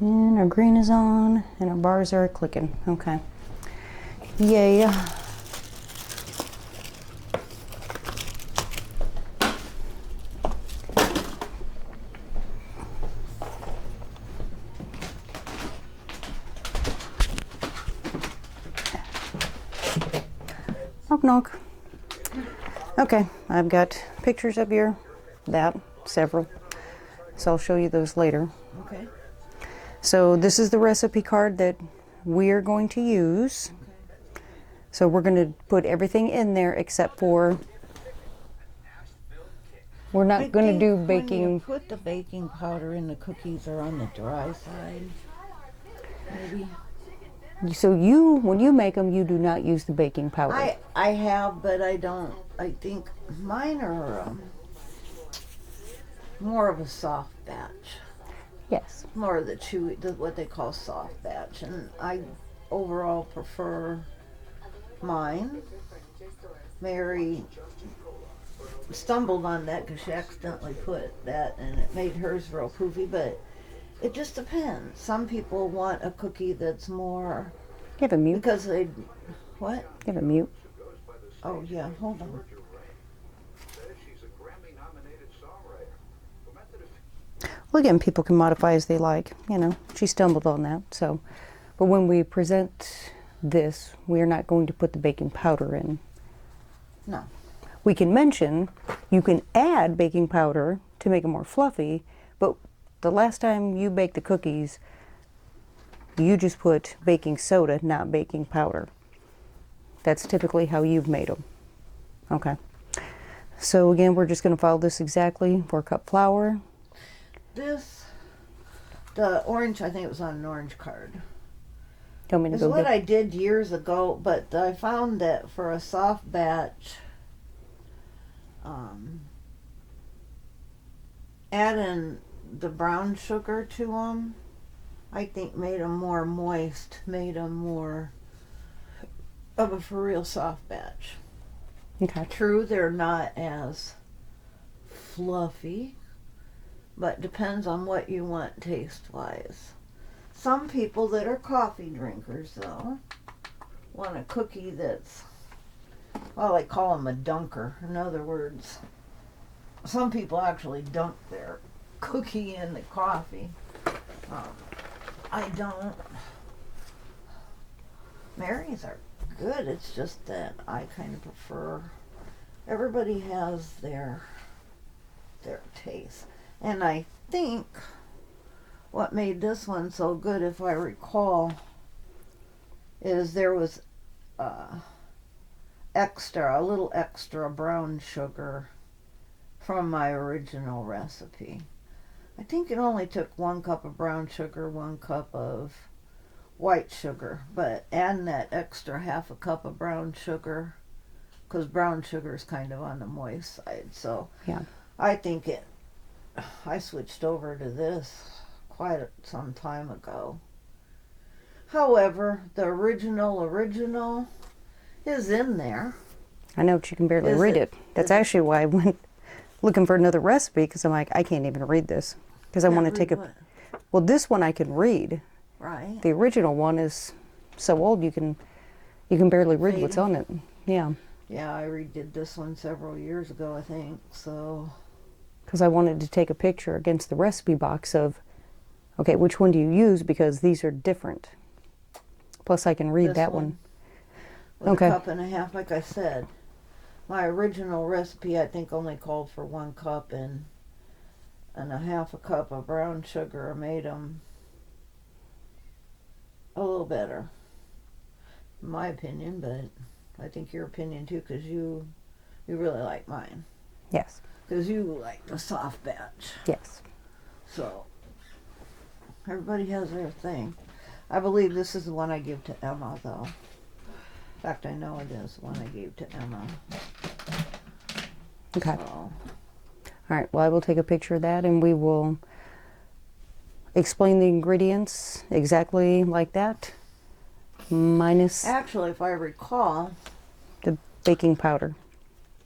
And our green is on, and our bars are clicking. Okay. Yay. Knock, knock. Okay, I've got pictures of several. So I'll show you those later. Okay. So this is the recipe card that we are going to use. Okay. So we're going to put everything in there except for, we're not going to do baking. When you put the baking powder in, the cookies are on the dry side. Maybe. So when you make them, you do not use the baking powder. I have, but I don't. I think mine are more of a soft batch. Yes. More of the chewy, what they call soft batch, and I overall prefer mine. Mary stumbled on that because she accidentally put that, and it made hers real poofy, but it just depends. Some people want a cookie that's more... Give a mute. Because they... What? Give a mute. Oh, yeah. Hold on. Well, again, people can modify as they like. You know, she stumbled on that. So, but when we present this, we are not going to put the baking powder in. No. We can mention you can add baking powder to make it more fluffy, but the last time you baked the cookies, you just put baking soda, not baking powder. That's typically how you've made them. Okay. So again, we're just going to follow this exactly. 4 cup flour. The orange, I think it was on an orange card. Tell me to It's go what get. I did years ago, but I found that for a soft batch, adding the brown sugar to them, I think made them more moist, made them more of a for real soft batch. Okay. True, they're not as fluffy, but depends on what you want taste-wise. Some people that are coffee drinkers, though, want a cookie that's, well, they call them a dunker. In other words, some people actually dunk their cookie in the coffee. I don't. Mary's are good. It's just that I kind of prefer. Everybody has their taste, and I think what made this one so good, if I recall, is there was a little extra brown sugar from my original recipe. I think it only took 1 cup of brown sugar, 1 cup of white sugar, but adding that extra half a cup of brown sugar, because brown sugar is kind of on the moist side, so Yeah. I think I switched over to this quite some time ago. However, the original is in there. I know, but you can barely read it. That's actually why I went looking for another recipe, because I'm like, I can't even read this. Because I want to take a... Well, this one I can read. Right. The original one is so old you can barely read what's on it. Yeah. Yeah, I redid this one several years ago, I think, so... Because I wanted to take a picture against the recipe box of, okay, which one do you use? Because these are different. Plus I can read that one. With Okay. a cup and a half, like I said. My original recipe, I think, only called for 1 cup and a half a cup of brown sugar. Made them a little better, in my opinion, but I think your opinion too, because you really like mine. Yes. Because you like the soft batch. Yes. So, everybody has their thing. I believe this is the one I give to Emma, though. In fact, I know it is the one I gave to Emma. Okay. So. All right. Well, I will take a picture of that, and we will explain the ingredients exactly like that, minus Actually, if I recall, the baking powder.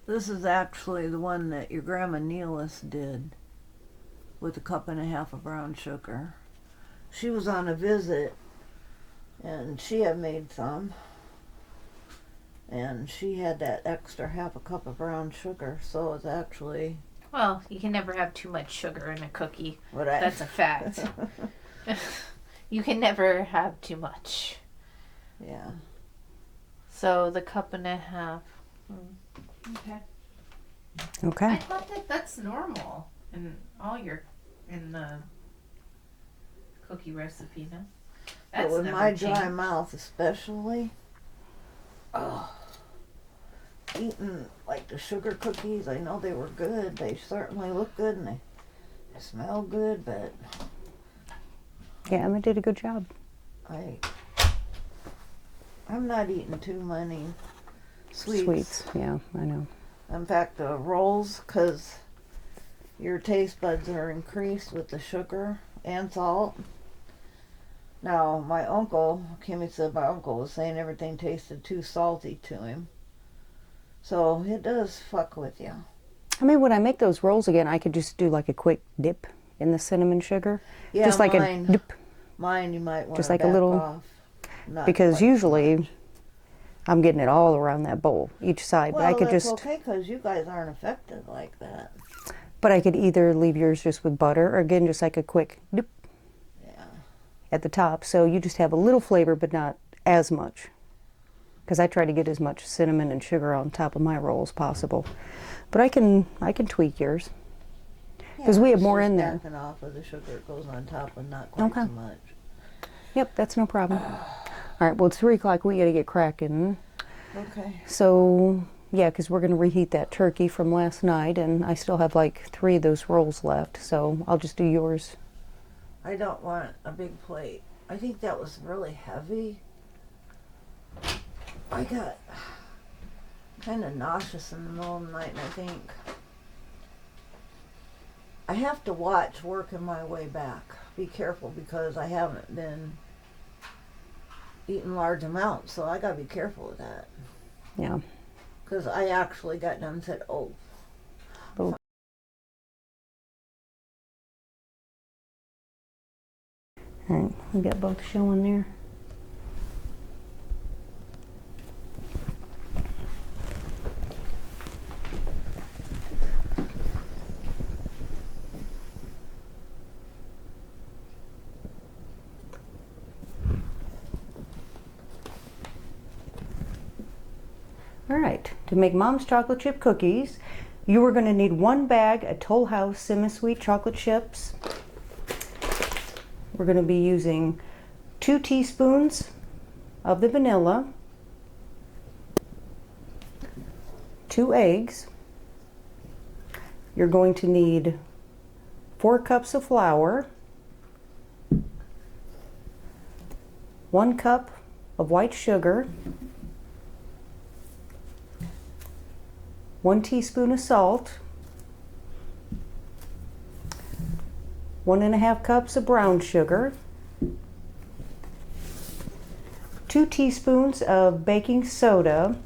this is actually the one that your Grandma Neelis did with a cup and a half of brown sugar. she was on a visit, and she had made some, and she had that extra half a cup of brown sugar, so it's actually Well, you can never have too much sugar in a cookie. what That's a fact. You can never have too much. Yeah. So the cup and a half. Okay. I Okay. thought that that's normal in all your in the cookie recipe. No, But that's with never my dry changed. mouth especially, oh, eating like the sugar cookies, I know they were good. They certainly look good and they smell good, but Yeah, Emma did a good job. I'm not eating too many sweets. Sweets. Yeah, I know. In fact, the rolls, because your taste buds are increased with the sugar and salt. Now, my uncle, Kimmy said my uncle was saying everything tasted too salty to him. So it does fuck with you. I mean, when I make those rolls again, I could just do like a quick dip in the cinnamon sugar. Yeah, just like mine, a dip. mine you might want Just to like a back little- off. Not Because quite so usually much. I'm getting it all around that bowl, each side. Well, But I could that's just, okay because you guys aren't affected like that. but I could either leave yours just with butter, or again, just like a quick dip Yeah. at the top. So you just have a little flavor, but not as much. Because I try to get as much cinnamon and sugar on top of my roll as possible. But I can tweak yours. 'Cause we have it's more just in there. backing off of the sugar it goes on top and not quite Okay. so much. Yep, that's no problem. All right, well, it's 3 o'clock. We got to get cracking. Okay. So, yeah, because we're going to reheat that turkey from last night, and I still have like 3 of those rolls left. So I'll just do yours. I don't want a big plate. I think that was really heavy. I got kind of nauseous in the middle of the night, and I think I have to watch working my way back. Be careful because I haven't been eating large amounts, so I gotta be careful with that. Yeah. Because I actually got done and said, oh. Oh. All right, we got both showing there. All right, to make Mom's chocolate chip cookies, you are going to need 1 bag of Toll House semi-sweet chocolate chips. We're going to be using 2 teaspoons of the vanilla, 2 eggs. You're going to need 4 cups of flour, 1 cup of white sugar, 1 teaspoon of salt, 1½ cups of brown sugar, 2 teaspoons of baking soda.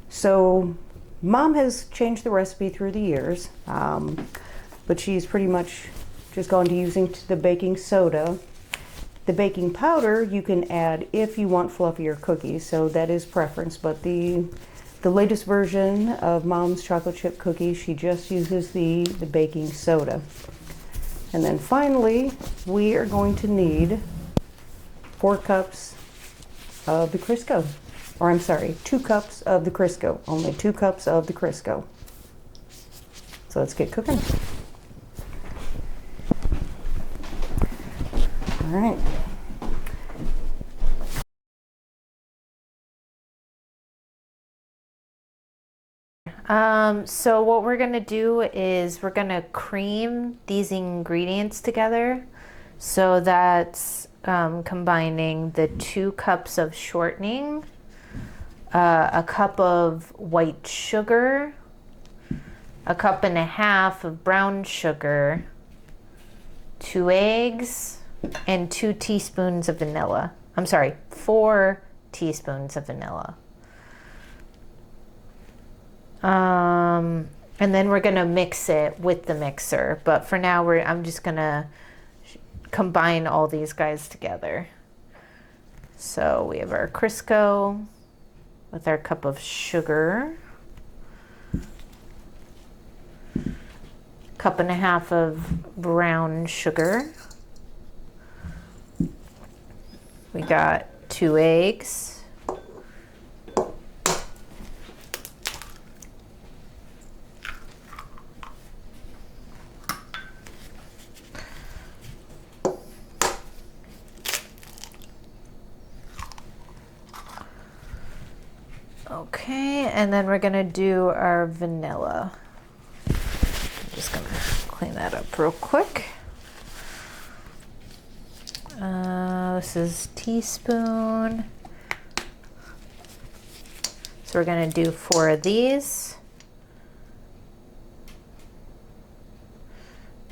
So Mom has changed the recipe through the years, but she's pretty much just gone to using the baking soda. The baking powder you can add if you want fluffier cookies, so that is preference, but the latest version of Mom's chocolate chip cookies, she just uses the baking soda. And then finally, we are going to need 4 cups of the Crisco. Or I'm sorry, 2 cups of the Crisco. Only 2 cups of the Crisco. So let's get cooking. All right. So what we're gonna do is we're gonna cream these ingredients together. So that's combining the 2 cups of shortening, a cup of white sugar, a cup and a half of brown sugar, 2 eggs, and 2 teaspoons of vanilla. I'm sorry, 4 teaspoons of vanilla. And then we're gonna mix it with the mixer. But for now, I'm just gonna combine all these guys together. So we have our Crisco with our cup of sugar, 1.5 cups of brown sugar. We got 2 eggs. Okay, and then we're gonna do our vanilla. I'm just gonna clean that up real quick. This is teaspoon. So we're gonna do 4 of these.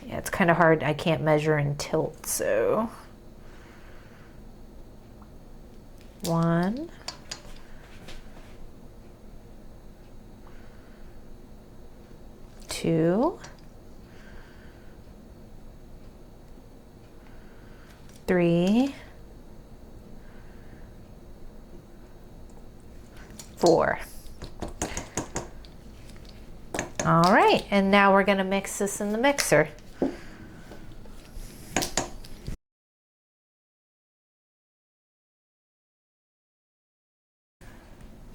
Yeah, it's kind of hard. I can't measure and tilt, so 1. 2, 3, 4. All right, and now we're going to mix this in the mixer.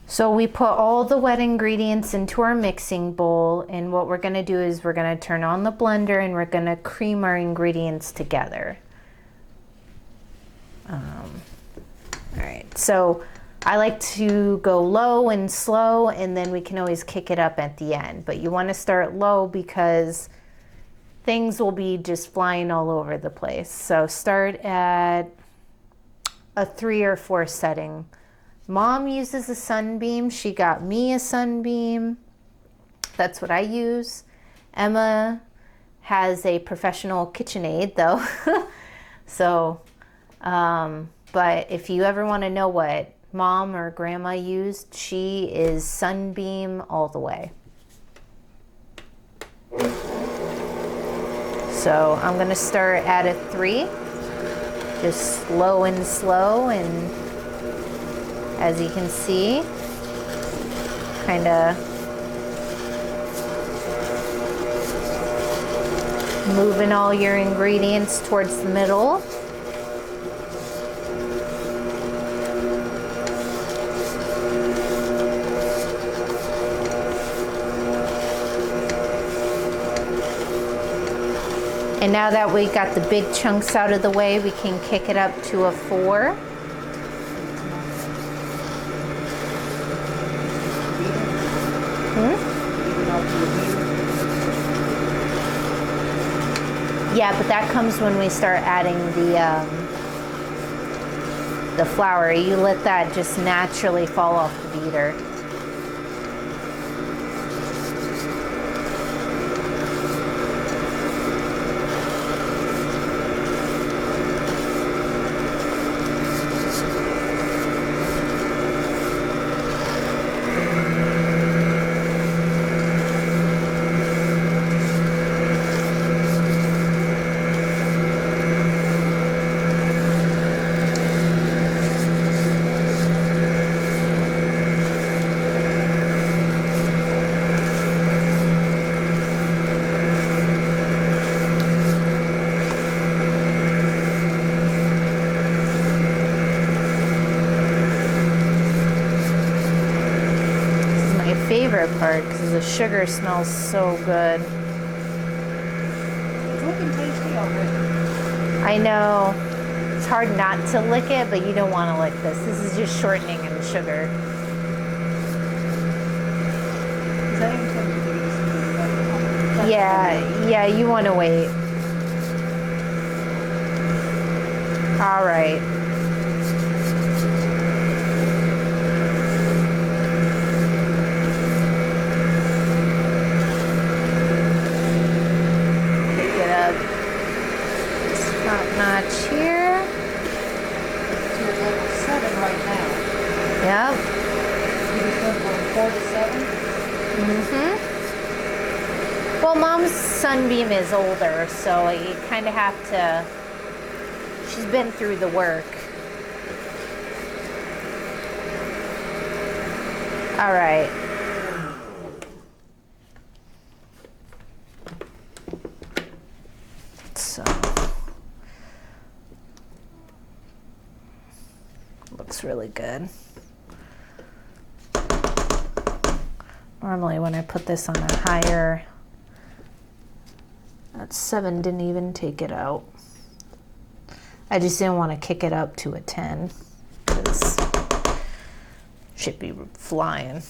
So we put all the wet ingredients into our mixing bowl, and what we're going to do is we're going to turn on the blender and we're going to cream our ingredients together. All right, so I like to go low and slow, and then we can always kick it up at the end. But you want to start low because things will be just flying all over the place. So start at a 3 or 4 setting. Mom uses a Sunbeam. She got me a Sunbeam. That's what I use. Emma has a professional KitchenAid though. So, but if you ever want to know what Mom or Grandma used, she is Sunbeam all the way. So I'm going to start at a 3, just slow and slow, and as you can see, kind of moving all your ingredients towards the middle. And now that we got the big chunks out of the way, we can kick it up to a 4. Yeah, but that comes when we start adding the flour. You let that just naturally fall off the beater. Favorite part because the sugar smells so good. It's looking tasty already. I know. It's hard not to lick it, but you don't want to lick this. This is just shortening and sugar. Yeah, you want to wait. All right. Notch here. So we're level 7 right now. Yep. You just went from 4 to 7? Well, Mom's Sunbeam is older, so you kind of have to She's been through the work. All right. So, looks really good. Normally when I put this on a higher, that 7 didn't even take it out. I just didn't want to kick it up to a 10 because it should be flying.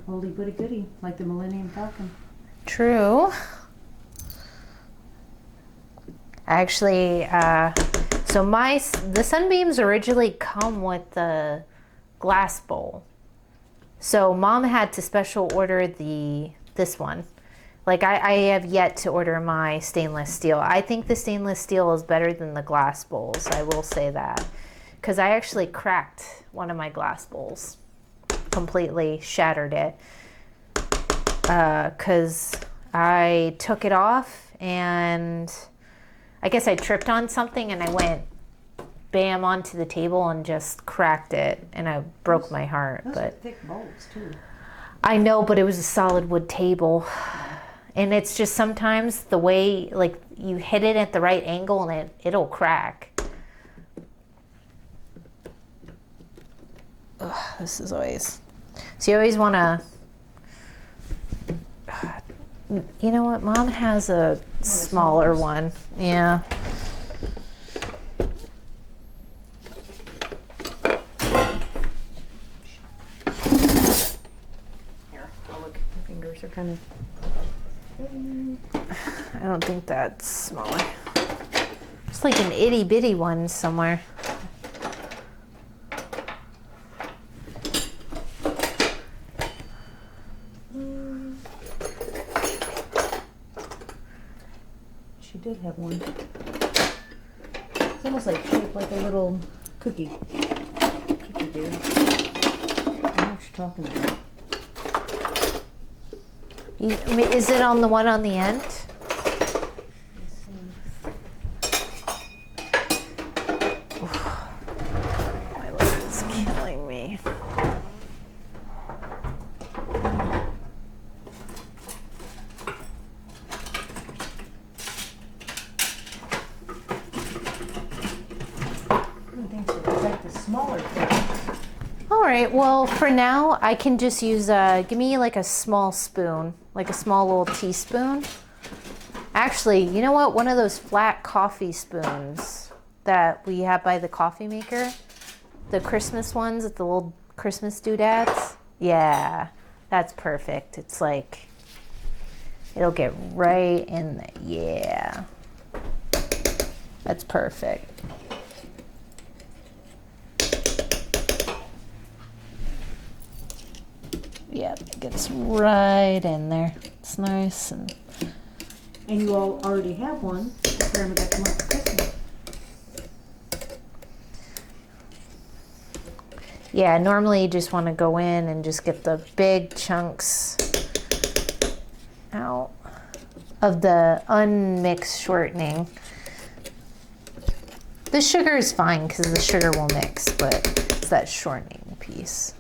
Oldie goody goody, like the Millennium Falcon. True. Actually, so the Sunbeams originally come with the glass bowl. So Mom had to special order this one. Like I have yet to order my stainless steel. I think the stainless steel is better than the glass bowls. I will say that. Because I actually cracked one of my glass bowls. Completely shattered it. Because I took it off and I guess I tripped on something and I went bam onto the table and just cracked it and I broke my heart. Those but are thick bowls too. I know, but it was a solid wood table. And it's just sometimes the way, like, you hit it at the right angle and it'll crack. Ugh, this is always... So you always want to... You know what? Mom has a smaller one. Yeah. Here, I'll look. My fingers are kind of... I don't think that's smaller. It's like an itty bitty one somewhere. She did have one. It's almost like shaped like a little cookie. Cookie dude. I don't know what you're talking about. Is it on the one on the end? My leg is killing me. Smaller thing. All right, well, for now, I can just use, give me like a small spoon, like a small little teaspoon. Actually, you know what? One of those flat coffee spoons that we have by the coffee maker, the Christmas ones with the little Christmas doodads. Yeah, that's perfect. It's like, it'll get right in there. Yeah, that's perfect. Yeah, it gets right in there. It's nice. And you all already have one. Grandma got them up for Christmas. yeah, normally you just want to go in and just get the big chunks out of the unmixed shortening. The sugar is fine because the sugar will mix, but it's that shortening piece.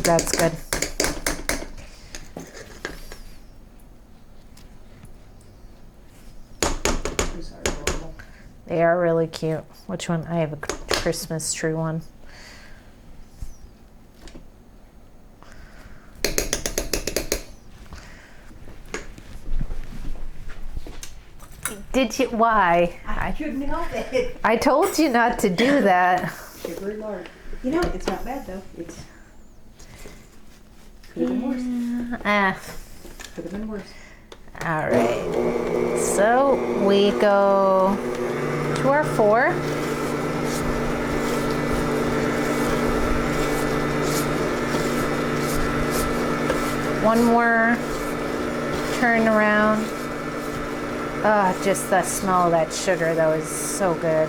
That's good. They are really cute. Which one? I have a Christmas tree one. Did you? Why? I couldn't help it. I told you not to do that. Sugary lark. You know, it's not bad though. It's could have been worse. Could have been worse. All right. So we go to our 4. One more turn around. Oh, just the smell of that sugar though is so good.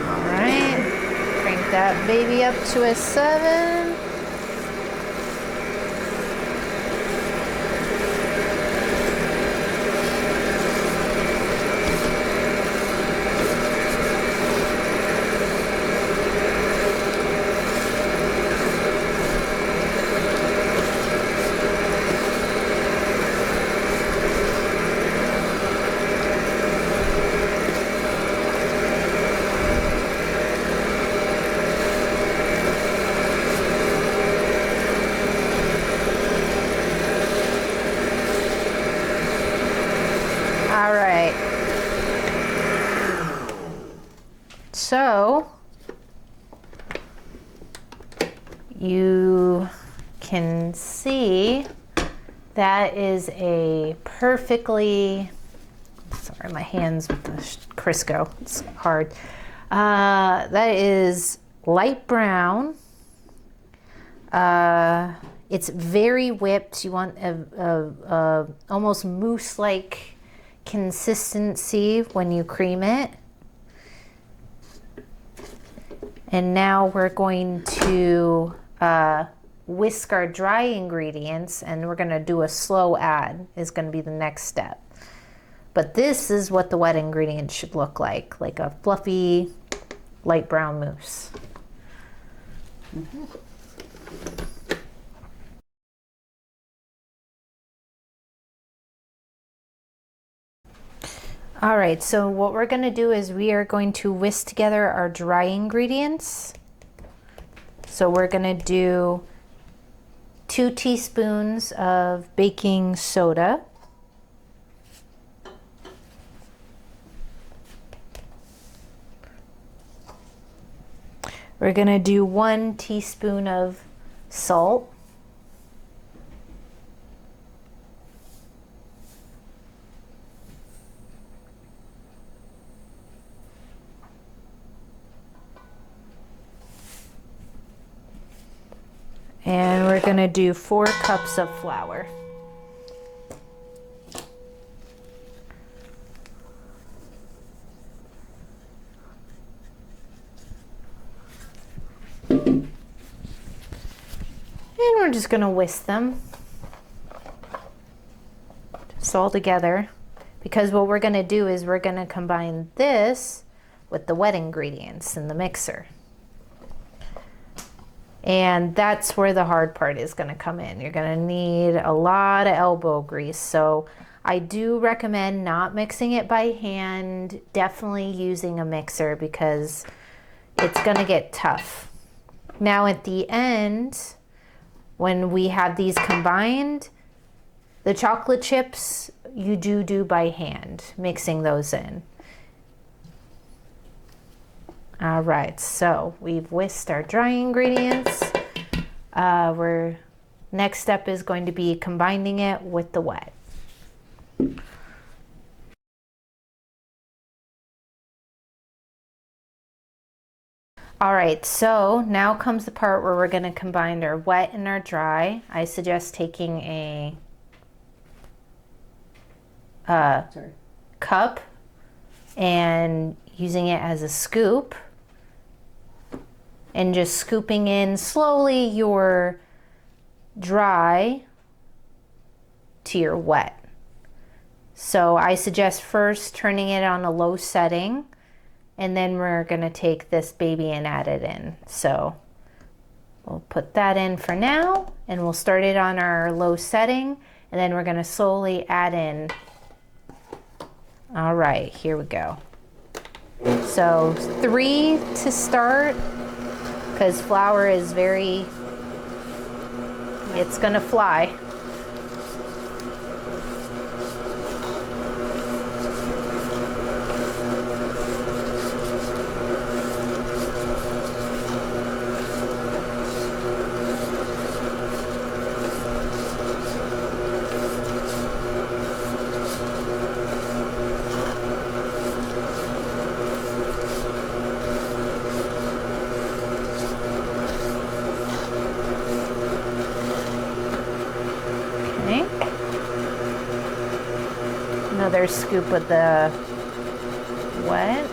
All right, crank that baby up to a 7. All right. So you can see that is a perfectly, sorry, my hands with the Crisco, it's hard. That is light brown. It's very whipped. You want a almost mousse-like consistency when you cream it. And now we're going to whisk our dry ingredients, and we're going to do a slow add is going to be the next step. But this is what the wet ingredients should look like a fluffy light brown mousse. Mm-hmm. All right, so what we're going to do is we are going to whisk together our dry ingredients. So we're going to do 2 teaspoons of baking soda. We're going to do 1 teaspoon of salt. And we're going to do 4 cups of flour. And we're just going to whisk them just all together, because what we're going to do is we're going to combine this with the wet ingredients in the mixer. And that's where the hard part is going to come in. You're going to need a lot of elbow grease. So I do recommend not mixing it by hand, definitely using a mixer, because it's going to get tough. Now at the end, when we have these combined, the chocolate chips you do by hand, mixing those in. All right, so we've whisked our dry ingredients. Next step is going to be combining it with the wet. All right, so now comes the part where we're going to combine our wet and our dry. I suggest taking a cup and using it as a scoop, and just scooping in slowly your dry to your wet. So I suggest first turning it on a low setting and then we're gonna take this baby and add it in. So we'll put that in for now, and we'll start it on our low setting, and then we're gonna slowly add in. All right, here we go. So 3 to start, because flour is it's gonna fly. Another scoop of the wet.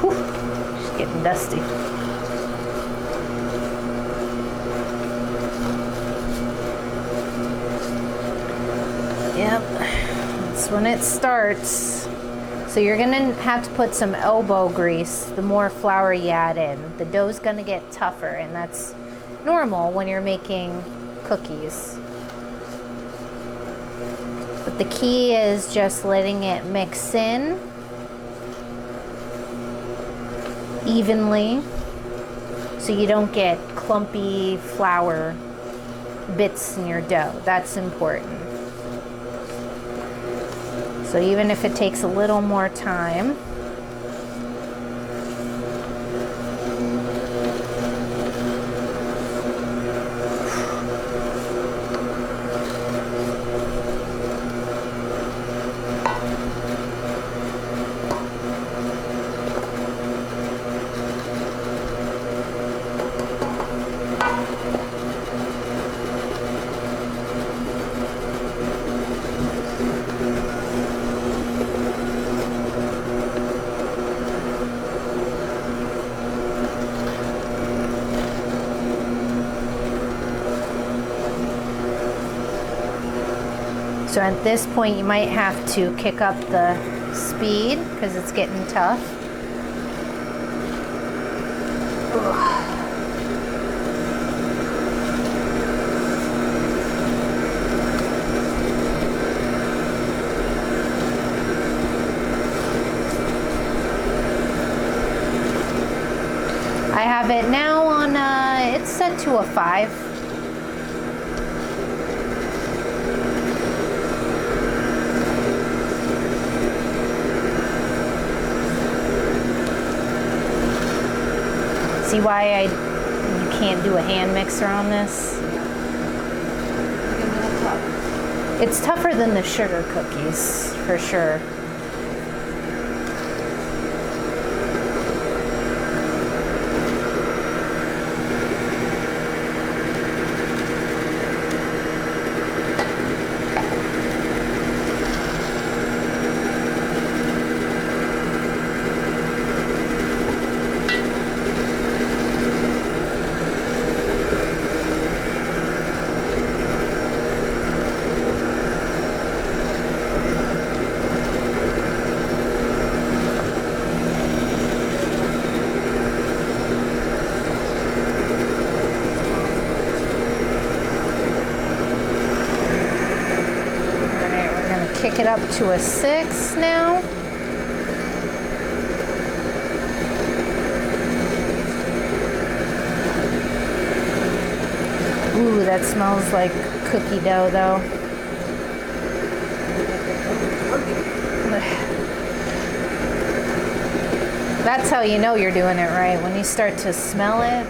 Whew, she's getting dusty. Yep. When it starts. So you're gonna have to put some elbow grease the more flour you add in. The dough's gonna get tougher, and that's normal when you're making cookies. But the key is just letting it mix in evenly so you don't get clumpy flour bits in your dough. That's important. So even if it takes a little more time, so at this point you might have to kick up the speed because it's getting tough. I have it now on, it's set to a 5. See why you can't do a hand mixer on this? It's tougher than the sugar cookies, for sure. Kick it up to a 6 now. Ooh, that smells like cookie dough though. That's how you know you're doing it right, when you start to smell it.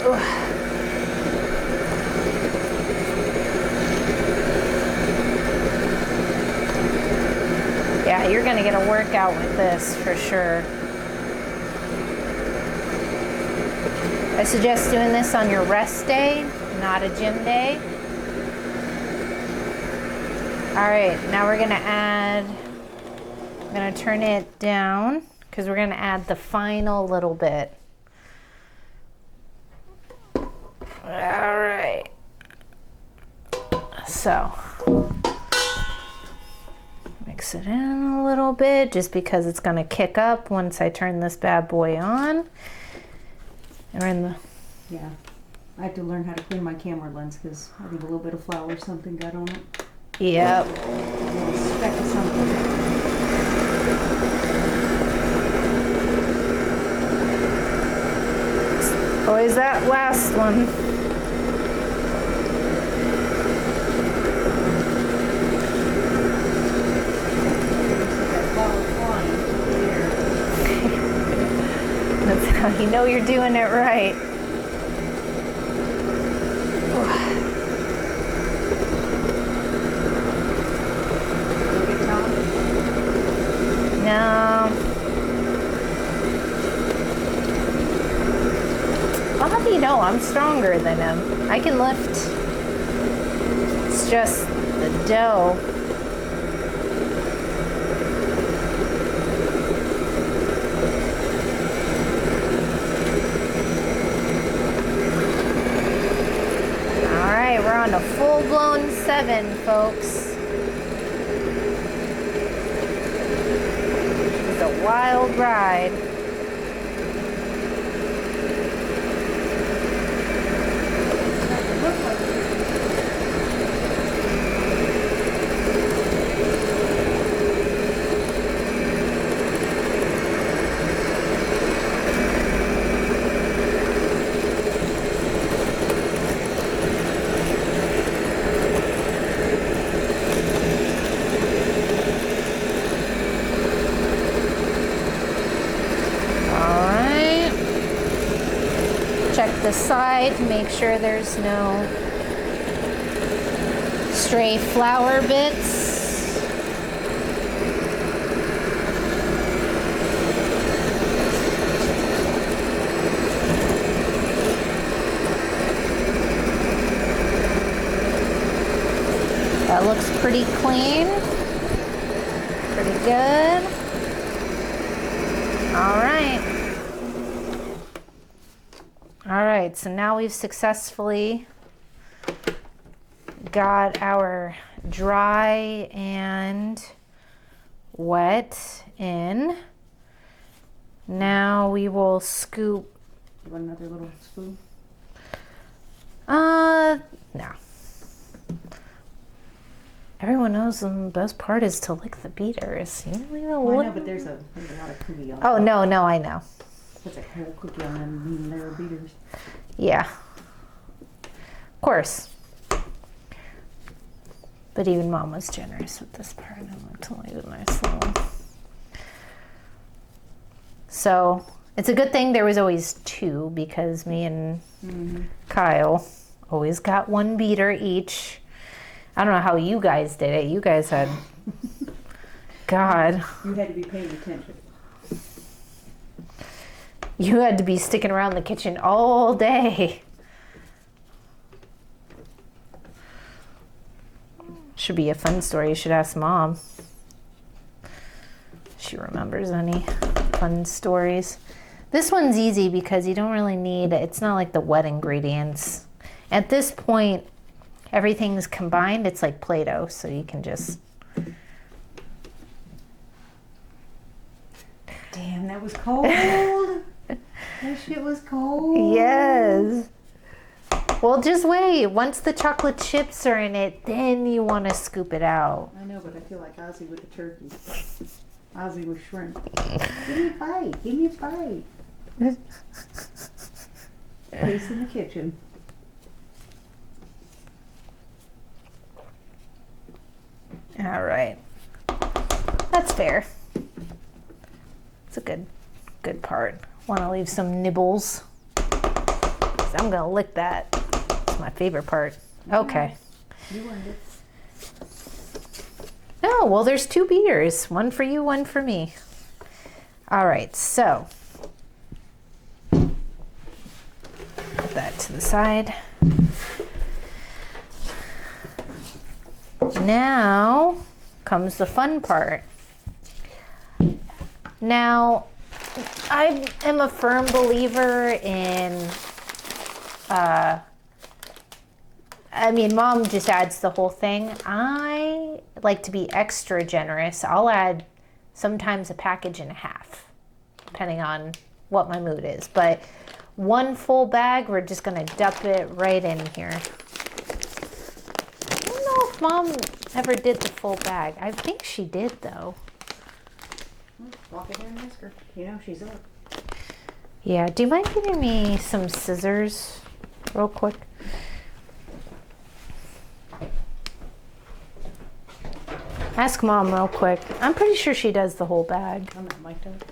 Ooh. Yeah, you're gonna get a workout with this for sure. I suggest doing this on your rest day, not a gym day. All right, now we're gonna gonna turn it down because we're gonna add the final little bit. All right. So mix it in a little bit just because it's gonna kick up once I turn this bad boy on. And we're in the Yeah. I have to learn how to clean my camera lens because I think a little bit of flour or something got on it. Yep. A little speck of something. Always that last one. That flour flying through the air. That's how you know you're doing it right. No. Well, how do you know? I'm stronger than him. I can lift. It's just the dough. All right, we're on a full-blown 7, folks. It's a wild ride. Check the side to make sure there's no stray flour bits. That looks pretty clean. Pretty good. All right. All right, so now we've successfully got our dry and wet in. Now we will scoop. You want another little spoon? No. Everyone knows the best part is to lick the beaters. You don't even know Well, I what. know, but there's a lot of cookie on. Oh, no, I know. Puts a whole cookie on them, and they're beaters. Yeah. Of course. But even Mom was generous with this part. I'm going to leave a nice little. So it's a good thing there was always 2 because me and Kyle always got 1 beater each. I don't know how you guys did it. You guys had. God. You had to be paying attention. You had to be sticking around the kitchen all day. Should be a fun story. You should ask Mom. She remembers any fun stories. This one's easy because you don't really need, it's not like the wet ingredients. At this point, everything's combined. It's like Play-Doh, so you can just. Damn, that was cold. That shit was cold. Yes. Well, just wait. Once the chocolate chips are in it, then you want to scoop it out. I know, but I feel like Ozzy with the turkey. Ozzy with shrimp. Give me a bite. Give me a bite. Place in the kitchen. All right. That's fair. It's a good part. Want to leave some nibbles. 'Cause I'm going to lick that. It's my favorite part. Okay. You wanted it. No, well, there's 2 beaters. One for you, one for me. All right, so. Put that to the side. Now comes the fun part. Now, I am a firm believer in, Mom just adds the whole thing. I like to be extra generous. I'll add sometimes a package and a half, depending on what my mood is. But one full bag, we're just gonna dump it right in here. I don't know if Mom ever did the full bag. I think she did, though. Walk in there and ask her. You know, she's up. Yeah, do you mind giving me some scissors real quick? Ask Mom real quick. I'm pretty sure she does the whole bag. I'm not mic'd up.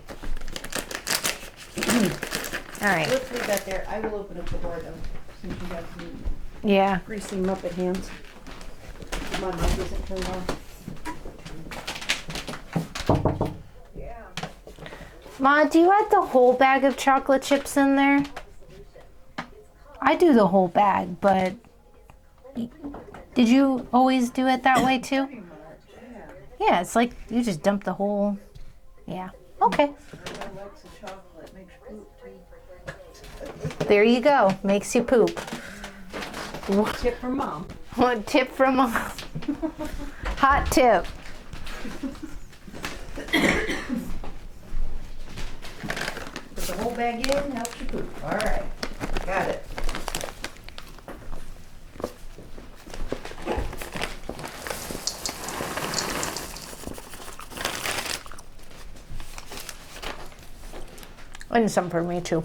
All right. Let's leave that there. I will open up the door though, since you have some Yeah. greasy Muppet hands. My mic isn't turned on. Yeah. Ma, do you add the whole bag of chocolate chips in there? I do the whole bag, but did you always do it that way too? Yeah, it's like you just dump the whole. Yeah. Okay. There you go. Makes you poop. Tip from Mom. One tip from Mom. Hot tip. Put the whole bag in, helps you poop. All right. Got it. And some for me too.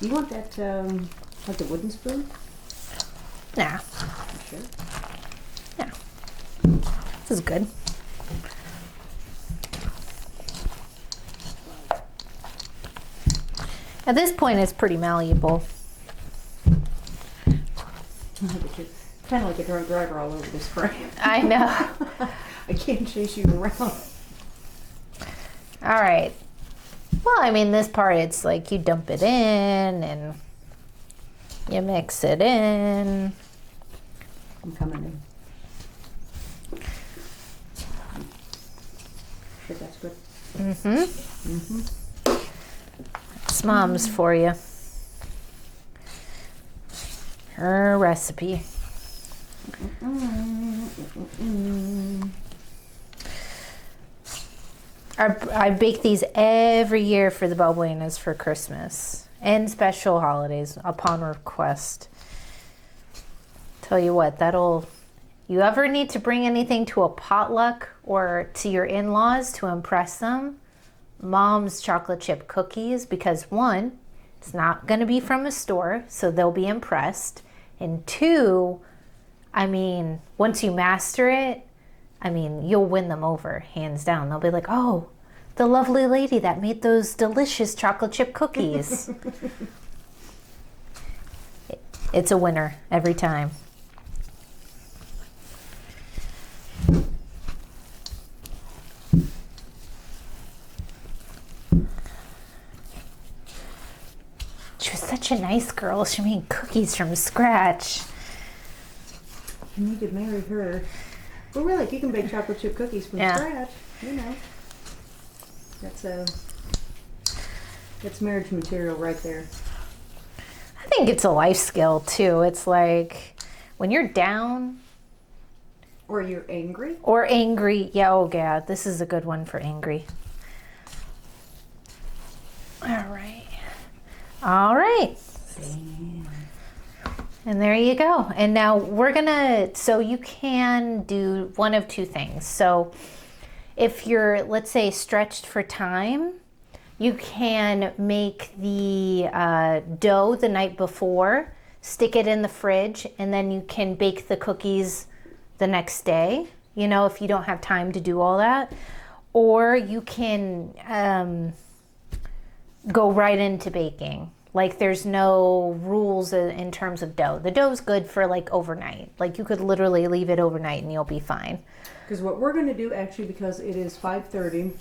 You want that, like the wooden spoon? Nah. Sure. Yeah. This is good. At this point, it's pretty malleable. Kind of like a drunk driver all over this frame. I know. I can't chase you around. All right. Well, I mean, this part, it's like you dump it in and you mix it in. I'm coming in. Sure, that's good. It's Mom's for you. Her recipe. I bake these every year for the Balbuenas for Christmas and special holidays upon request. Tell you what, you ever need to bring anything to a potluck or to your in-laws to impress them, Mom's chocolate chip cookies, because one, it's not going to be from a store, so they'll be impressed. And two, I mean, once you master it, I mean, you'll win them over, hands down. They'll be like, oh, the lovely lady that made those delicious chocolate chip cookies. It's a winner every time. She was such a nice girl. She made cookies from scratch. You need to marry her. Well, really, you can bake chocolate chip cookies from scratch. You know, that's marriage material right there. I think it's a life skill too. It's like when you're down or you're angry. Yeah, oh yeah, this is a good one for angry. All right. And there you go. And now so you can do one of two things. So if you're, let's say, stretched for time, you can make the dough the night before, stick it in the fridge, and then you can bake the cookies the next day, you know, if you don't have time to do all that. Or you can go right into baking. Like there's no rules in terms of dough. The dough's good for like overnight. Like you could literally leave it overnight and you'll be fine. Because what we're going to do actually, because it is 5:30,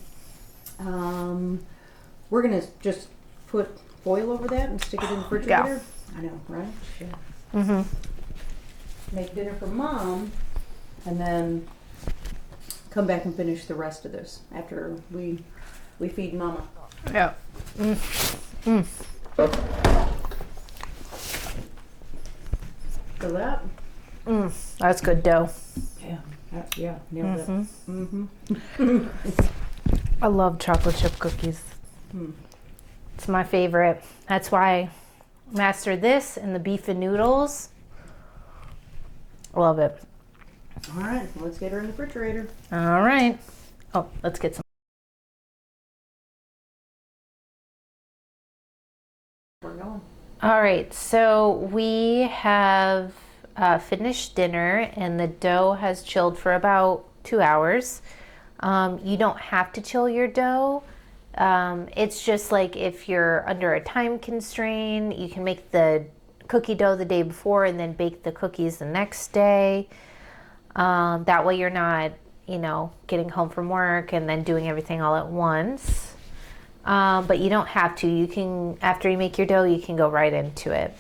we're going to just put foil over that and stick it in the refrigerator. Yeah. I know, right? Sure. Make dinner for Mom, and then come back and finish the rest of this after we feed Mama. Yeah. So that? That's good dough. Yeah, nailed it. I love chocolate chip cookies. It's my favorite. That's why I mastered this and the beef and noodles. I love it. All right, let's get her in the refrigerator. All right. Oh, let's get some. We're going. All right, so we have finished dinner and the dough has chilled for about 2 hours. You don't have to chill your dough. It's just like if you're under a time constraint, you can make the cookie dough the day before and then bake the cookies the next day. That way you're not, getting home from work and then doing everything all at once. But you don't have to. You can, after you make your dough, you can go right into it.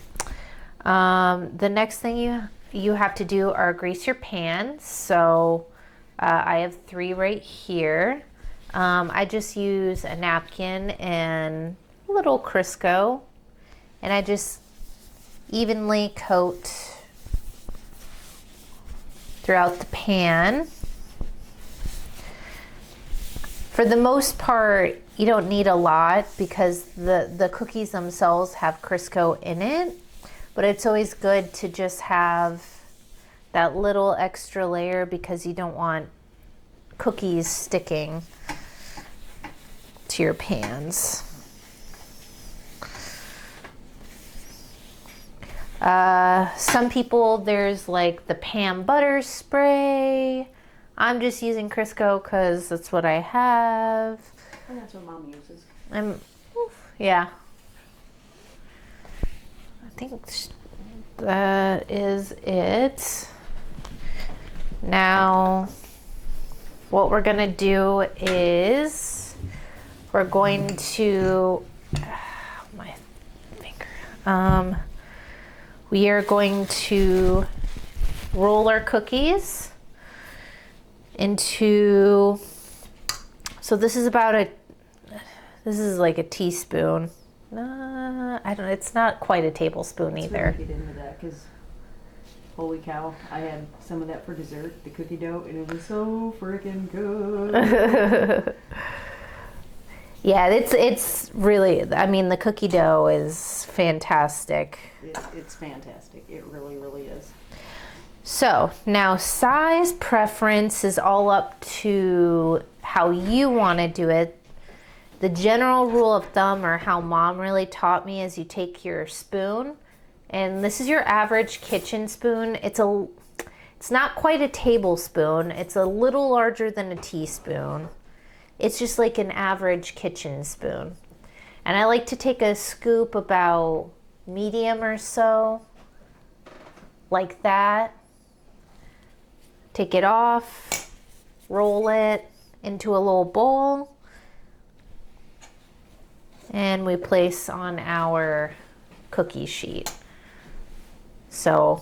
The next thing you have to do are grease your pan. So I have 3 right here. I just use a napkin and a little Crisco, and I just evenly coat throughout the pan. For the most part, you don't need a lot because the cookies themselves have Crisco in it, but it's always good to just have that little extra layer because you don't want cookies sticking to your pans. Some people, there's like the pan butter spray. I'm just using Crisco because that's what I have. And that's what Mom uses. Yeah. I think that is it. Now, what we're gonna do is we're going to my finger. We are going to roll our cookies into. So this is like a teaspoon. It's not quite a tablespoon either. Get into that because holy cow, I had some of that for dessert, the cookie dough, and it was so freaking good. Yeah, it's really, the cookie dough is fantastic. It's fantastic. It really, really is. So now size preference is all up to how you want to do it. The general rule of thumb, or how Mom really taught me, is you take your spoon, and this is your average kitchen spoon. It's not quite a tablespoon. It's a little larger than a teaspoon. It's just like an average kitchen spoon. And I like to take a scoop about medium or so, like that. Take it off, roll it into a little bowl, and we place on our cookie sheet. So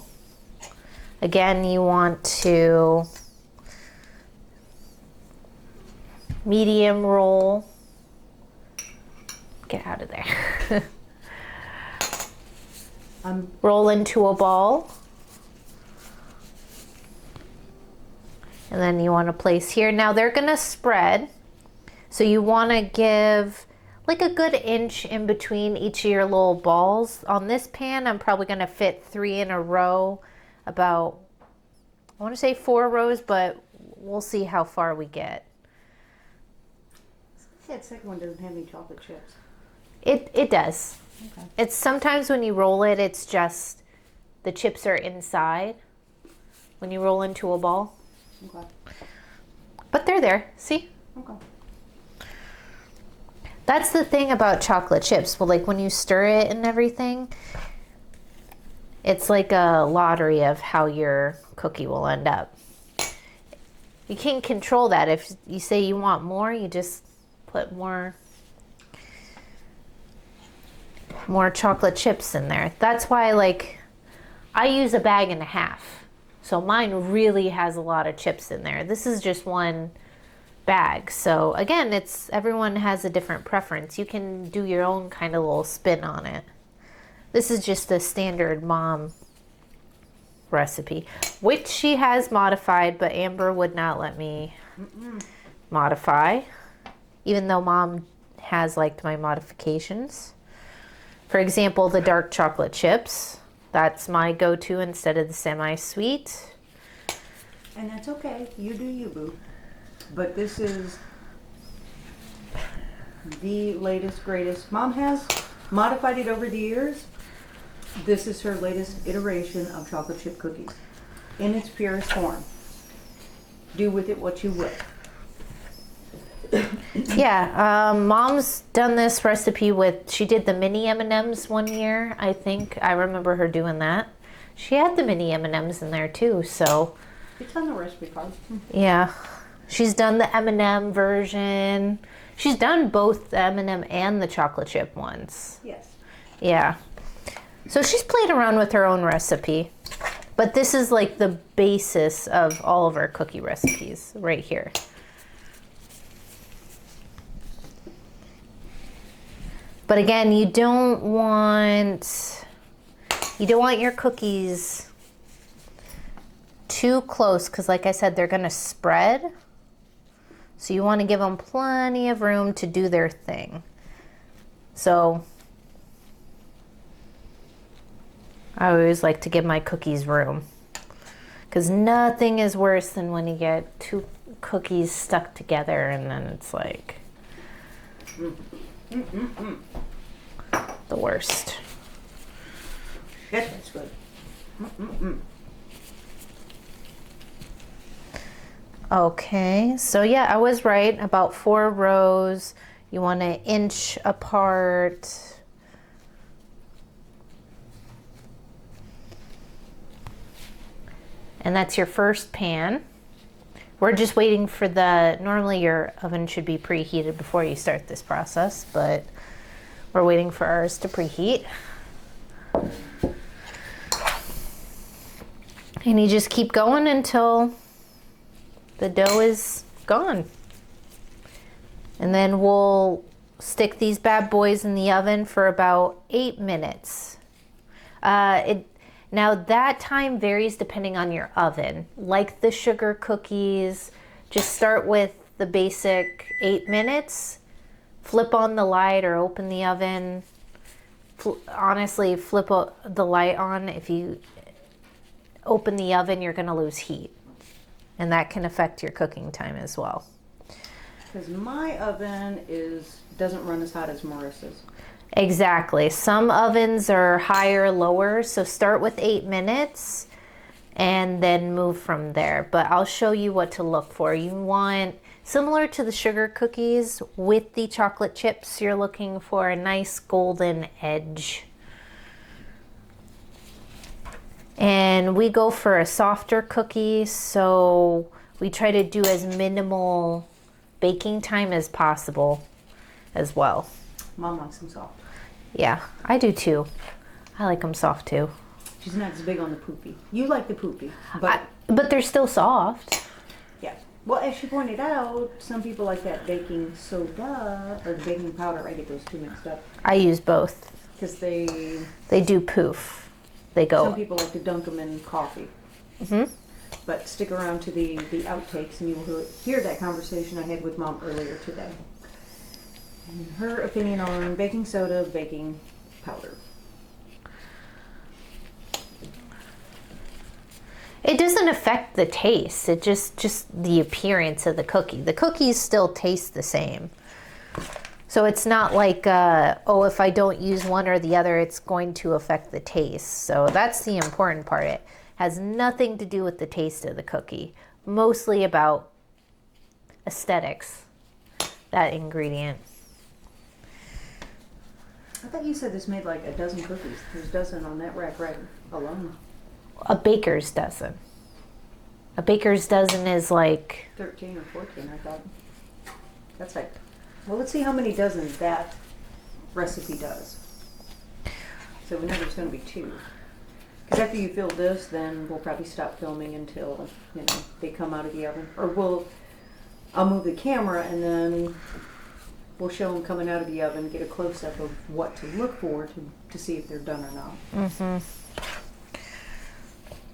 again, you want to medium roll. Get out of there. Roll into a ball. And then you want to place here. Now they're going to spread. So you want to give like a good inch in between each of your little balls. On this pan, I'm probably going to fit 3 in a row, about, I want to say 4 rows, but we'll see how far we get. That second one doesn't have any chocolate chips. It does. Okay. It's sometimes when you roll it, it's just the chips are inside when you roll into a ball. Okay. But they're there. See? Okay. That's the thing about chocolate chips. Well, like when you stir it and everything, it's like a lottery of how your cookie will end up. You can't control that. If you say you want more, you just put more chocolate chips in there. That's why, like, I use 1.5 bags. So mine really has a lot of chips in there. This is just one bag. So again, everyone has a different preference. You can do your own kind of little spin on it. This is just a standard mom recipe, which she has modified, but Amber would not let me modify, even though mom has liked my modifications. For example, the dark chocolate chips. That's my go-to instead of the semi-sweet. And that's okay. You do you, boo. But this is the latest, greatest. Mom has modified it over the years. This is her latest iteration of chocolate chip cookies in its purest form. Do with it what you will. Yeah, mom's done this recipe with, she did the mini M&Ms one year, I think. I remember her doing that. She had the mini M&Ms in there too, so. It's on the recipe card. Yeah. She's done the M&M version. She's done both the M&M and the chocolate chip ones. Yes. Yeah. So she's played around with her own recipe. But this is like the basis of all of our cookie recipes right here. But again, you don't want your cookies too close because like I said, they're gonna spread. So you want to give them plenty of room to do their thing. So I always like to give my cookies room because nothing is worse than when you get two cookies stuck together and then it's like the worst. Yes, that's good. Okay, so yeah, I was right. About 4 rows. You want to inch apart. And that's your first pan. We're just waiting for normally your oven should be preheated before you start this process, but we're waiting for ours to preheat. And you just keep going until the dough is gone. And then we'll stick these bad boys in the oven for about 8 minutes. Now that time varies depending on your oven. Like the sugar cookies, just start with the basic 8 minutes. Flip on the light or open the oven. Honestly, flip the light on. If you open the oven, you're gonna lose heat. And that can affect your cooking time as well. Because my oven doesn't run as hot as Marissa's. Exactly. Some ovens are higher, lower. So start with 8 minutes and then move from there. But I'll show you what to look for. You want, similar to the sugar cookies, with the chocolate chips, you're looking for a nice golden edge. And we go for a softer cookie, so we try to do as minimal baking time as possible as well. Mom likes them soft. Yeah, I do too. I like them soft too. She's not as big on the poopy. You like the poopy, but but they're still soft. yeah. Well, as she pointed out, some people like that baking soda or the baking powder. I get those two mixed up I use both. because they. They do poof. They go. Some people like to dunk them in coffee. Mhm. But stick around to the outtakes and you will hear that conversation I had with Mom earlier today. And her opinion on baking soda, baking powder. It doesn't affect the taste. It just the appearance of the cookie. The cookies still taste the same. So it's not like, oh, if I don't use one or the other, it's going to affect the taste. So that's the important part. It has nothing to do with the taste of the cookie. Mostly about aesthetics, that ingredient. I thought you said this made like a dozen cookies. There's a dozen on that rack right alone. A baker's dozen. A baker's dozen is like 13 or 14, I thought. That's like, well, let's see how many dozens that recipe does. So we know there's going to be 2. Because after you fill this, then we'll probably stop filming until, you know, they come out of the oven. Or I'll move the camera and then we'll show them coming out of the oven, get a close-up of what to look for to see if they're done or not. Mm-hmm.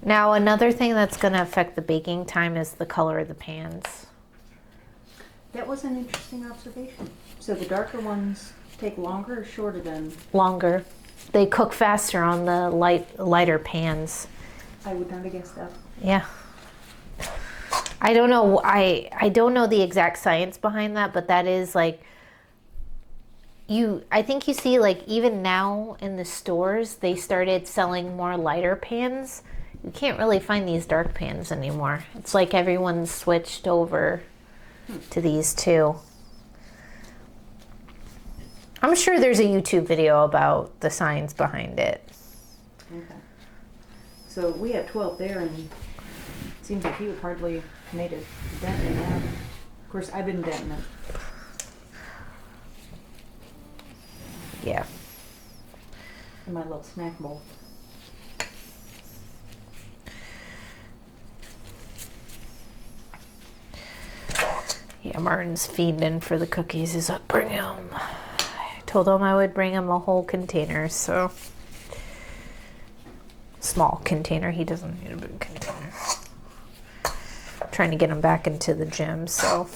Now, another thing that's going to affect the baking time is the color of the pans. That was an interesting observation. So the darker ones take longer or shorter than? Longer. They cook faster on the lighter pans. I would not have guessed that. Yeah. I don't know. I don't know the exact science behind that, but that is like I think you see like even now in the stores they started selling more lighter pans. You can't really find these dark pans anymore. It's like everyone's switched over to these two. I'm sure there's a YouTube video about the science behind it. Okay. So we have 12 there, and it seems like you have hardly made a dent in that. Of course, I've been denting it. Yeah. In my little snack bowl. Yeah, Martin's feeding for the cookies. He's like, bring him. I told him I would bring him a whole container, so. Small container. He doesn't need a big container. Trying to get him back into the gym, so.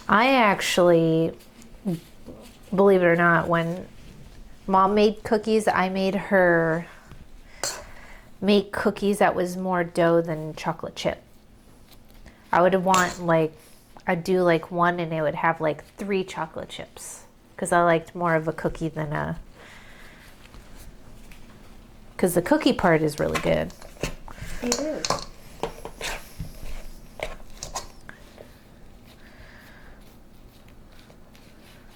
I actually, believe it or not, when Mom made cookies, I made her make cookies that was more dough than chocolate chip. I would want like, I'd do like one and it would have like 3 chocolate chips because I liked more of a cookie than a, because the cookie part is really good. It is.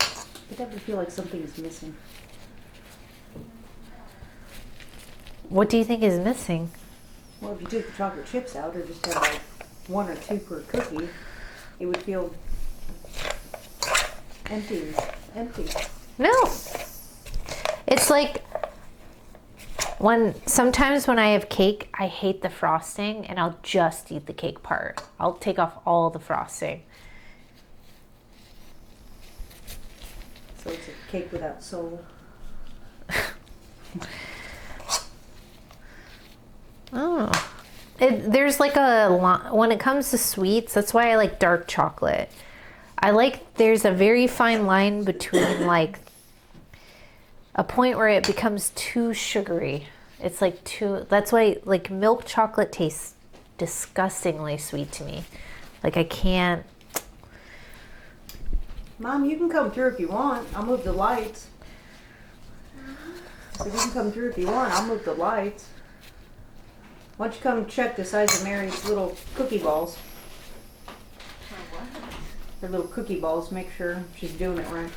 I definitely feel like something is missing. What do you think is missing? Well, if you took the chocolate chips out or just had like 1 or 2 per cookie, it would feel empty. No. It's like sometimes when I have cake, I hate the frosting and I'll just eat the cake part. I'll take off all the frosting. So it's a cake without soul. Oh. There's like when it comes to sweets, that's why I like dark chocolate. There's a very fine line between like a point where it becomes too sugary. It's like that's why like milk chocolate tastes disgustingly sweet to me. Like I can't. Mom, you can come through if you want. I'll move the lights. So you can come through if you want. I'll move the lights. Why don't you come check the size of Mary's little cookie balls? Her little cookie balls, make sure she's doing it right.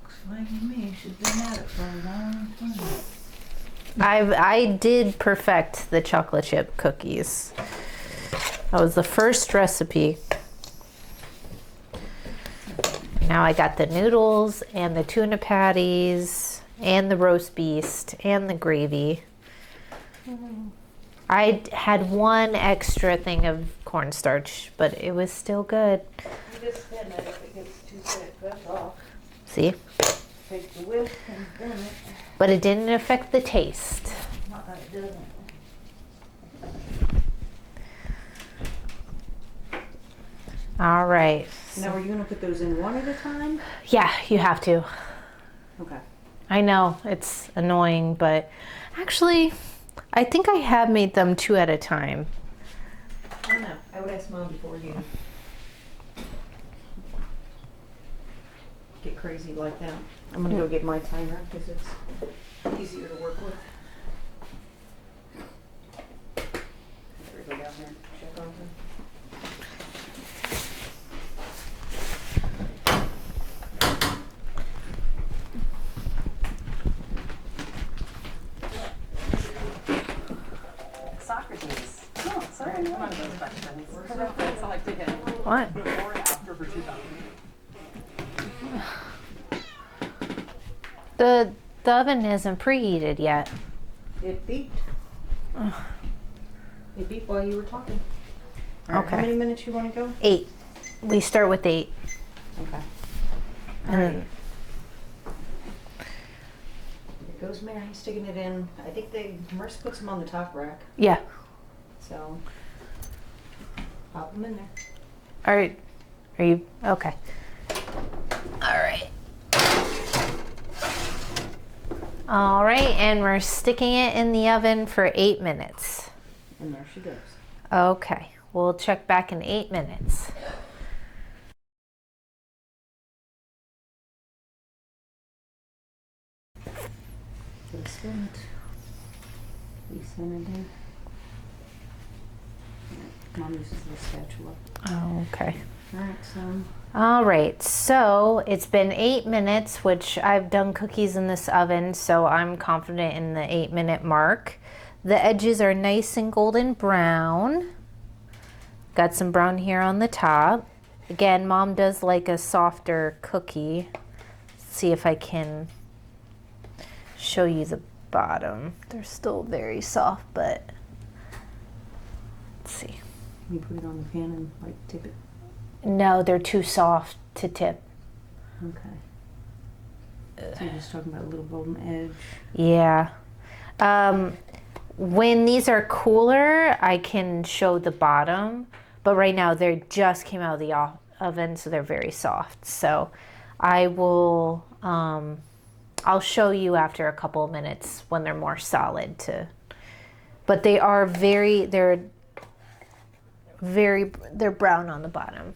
Looks like to me she's been at it for a long time. I did perfect the chocolate chip cookies. That was the first recipe. Now I got the noodles and the tuna patties and the roast beef and the gravy. I had 1 extra thing of cornstarch, but it was still good. You just spin it if it gets too thick. That's all. See? Take the whisk and spin it. But it didn't affect the taste. Not that it doesn't. All right. Now, are you going to put those in one at a time? Yeah, you have to. Okay. I know it's annoying, but actually, I think I have made them 2 at a time. I don't know. I would ask Mom before you get crazy like that. I'm going to go get my timer because it's easier to work with. Go down there and check on them. What? The oven isn't preheated yet. It beeped. It beeped while you were talking. All right, Okay. how many minutes you want to go? 8. We start with 8. Okay. And then, Here goes Mary sticking it in. I think Merce puts them on the top rack. yeah. So pop them in there. All right. Are you okay? All right. All right, and we're sticking it in the oven for 8 minutes. And there she goes. Okay, we'll check back in 8 minutes. Spin it. We center it. Mom uses the spatula. Okay. All right, so All right, so it's been 8 minutes, which I've done cookies in this oven, so I'm confident in the 8-minute mark. The edges are nice and golden brown. Got some brown here on the top. Again, Mom does like a softer cookie. See if I can show you the bottom. They're still very soft, but let's see. you put it on the pan and like tip it. No, they're too soft to tip. Okay. So you're just talking about a little golden edge. Yeah. When these are cooler, I can show the bottom, but right now they just came out of the oven, so they're very soft. So I will, I'll show you after a couple of minutes when they're more solid but they are they're brown on the bottom.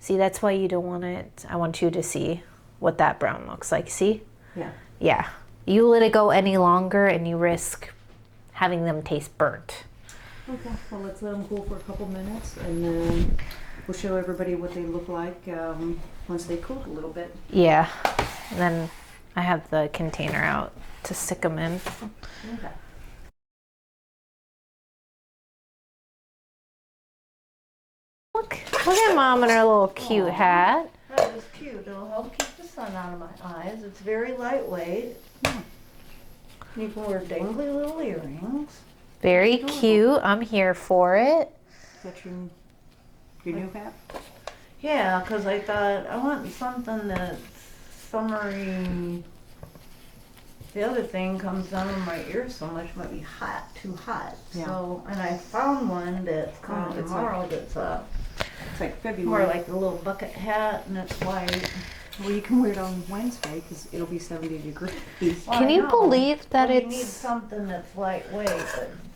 See, that's why you don't want it. I want you to see what that brown looks like. See? Yeah. Yeah. You let it go any longer and you risk having them taste burnt. Okay, well let's let them cool for a couple minutes and then we'll show everybody what they look like once they cool a little bit. Yeah. And then I have the container out to stick them in. Okay. Look at Mom in her little cute hat. That is cute. It'll help keep the sun out of my eyes. It's very lightweight. You can wear dangly little earrings. Very cute. I'm here for it. Is that your new hat? Yeah, because I thought I want something that's summery. The other thing comes down in my ears so much, might be hot, too hot. Yeah. So, and I found one that's coming it's tomorrow like- that's It's like more February. like a little bucket hat and it's white. Well, you can wear it on Wednesday because it'll be 70 degrees. Well, Can I you know. believe that Well, you need it's... something that's lightweight,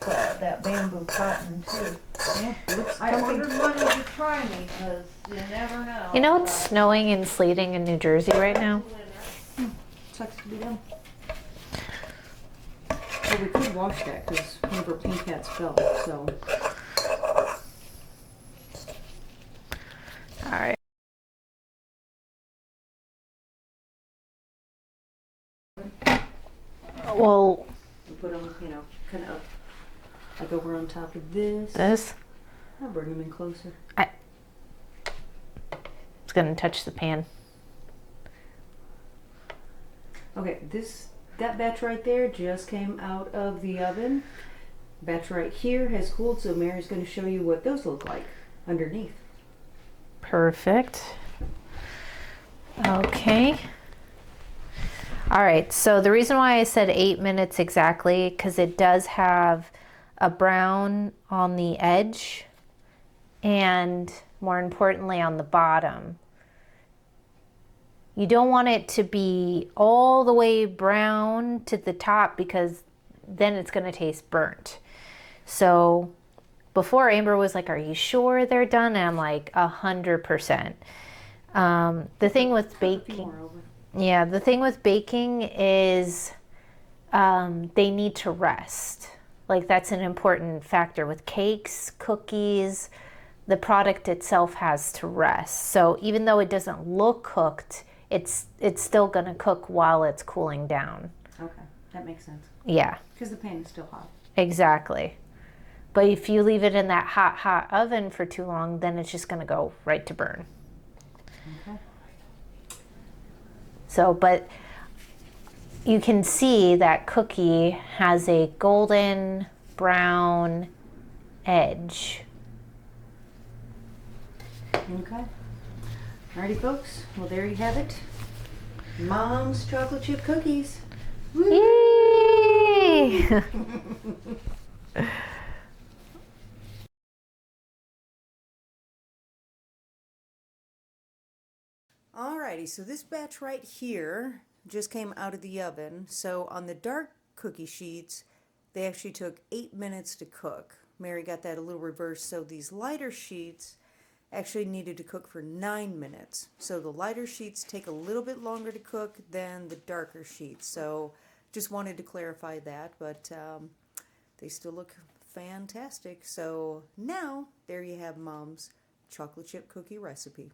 but that bamboo cotton too. Yeah, it looks I comfy. ordered one to try me because you never know. You know, it's snowing and sleeting in New Jersey right now. Sucks to be done. Well, we could wash that because one of our pink hats fell, so. All right. Well, We put them, kind of up, like over on top of this. this I'll bring them in closer. is going to touch the pan. Okay, that batch right there just came out of the oven. Batch right here has cooled, so Mary's going to show you what those look like underneath. Perfect. Okay. All right, so the reason why I said 8 minutes exactly, because it does have a brown on the edge and more importantly on the bottom. You don't want it to be all the way brown to the top because then it's going to taste burnt. So before Amber was like, are you sure they're done? And I'm like, 100%. The thing with baking, yeah, the thing with baking is they need to rest. Like that's an important factor with cakes, cookies, the product itself has to rest. So even though it doesn't look cooked, it's still going to cook while it's cooling down. Okay, that makes sense. Yeah, Because the pan is still hot. exactly. But if you leave it in that hot oven for too long, then it's just gonna go right to burn. Okay. So, but you can see that cookie has a golden brown edge. Okay. Alrighty, folks. Well, there you have it. Mom's chocolate chip cookies. Yay! Alrighty, so this batch right here just came out of the oven. So on the dark cookie sheets, they actually took 8 minutes to cook. Mary got that a little reversed, so these lighter sheets actually needed to cook for 9 minutes. So the lighter sheets take a little bit longer to cook than the darker sheets. So just wanted to clarify that, but they still look fantastic. So now there you have Mom's chocolate chip cookie recipe.